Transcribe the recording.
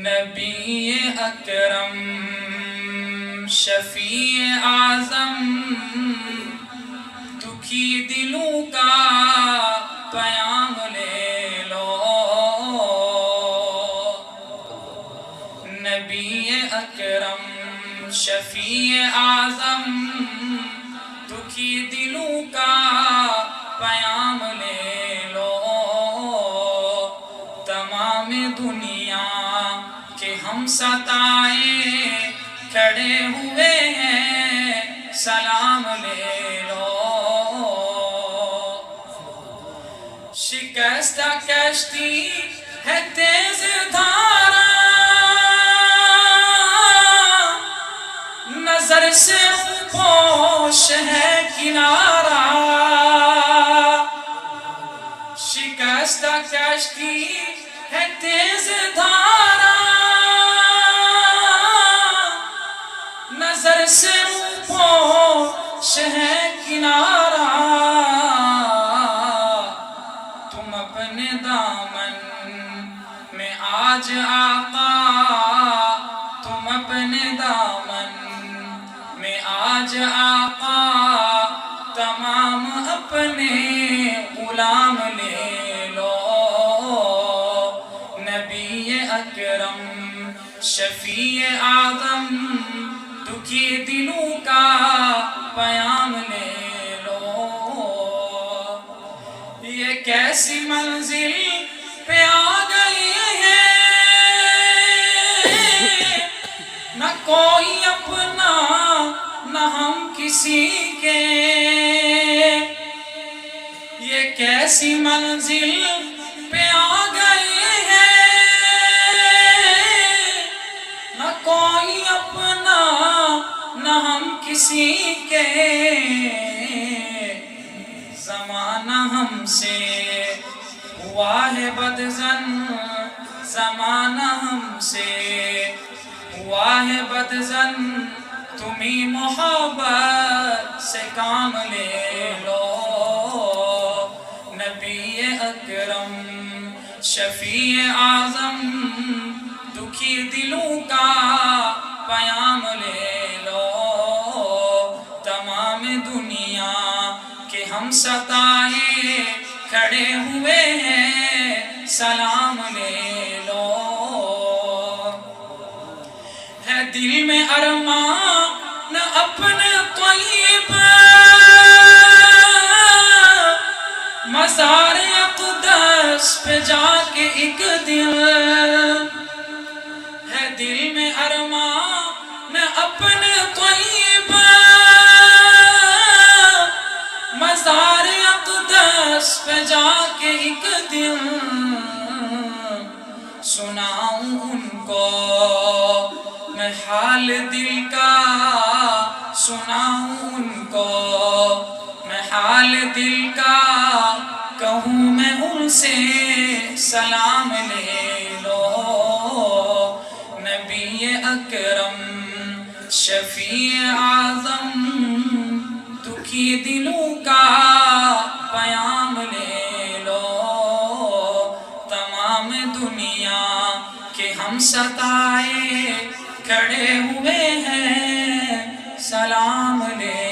نبی اکرم شفیع اعظم دکھی دلوں کا پیام لے لو. نبی اکرم شفیع اعظم دکھی دلوں کا پیام لے لو. تمام دنیا کہ ہم ستائے کھڑے ہوئے ہیں سلام لے لو. شکستہ کشتی ہے تیز دھارا نظر سے پوش ہے کنارہ. شکستہ کشتی ہے تیز دھارا نظر سے پوش ہے کنارہ. تم اپنے دامن میں آج آقا، تم اپنے دامن میں آج آقا تمام اپنے غلام لے لو. نبی اکرم شفیع اعظم دکھی دلوں کا پیام لے لو. یہ کیسی منزل پہ آ گئی ہے نہ کوئی اپنا نہ ہم کسی کے. یہ کیسی منزل پہ آ گئی ہے نہ کوئی اپنا نہ ہم کسی کے. زمانہ ہم سے ہوا ہے بدظن، زمانہ ہم سے ہوا ہے بدظن، تمہیں محبت سے کام لے لو. نبی اکرم شفیع اعظم دکھی دلوں کا پیام لے لو. تمام دنیا کہ ہم ستائے کھڑے ہوئے ہیں سلام لے لو. ہے دل میں ارمان اپنے طیب مزار اقدس پہ جا کے ایک دل. ہے دل میں ارمان اپنے طیب مزار اقدس پہ جا کے ایک دل. سناؤں ان کو میں حال دل کا، سناؤں ان کو میں حال دل کا، کہوں میں ان سے سلام لے لو. نبی اکرم شفیع اعظم دکھی دلوں کا پیام لے لو. تمام دنیا کہ ہم ستائے کھڑے ہوئے ہیں سلام لے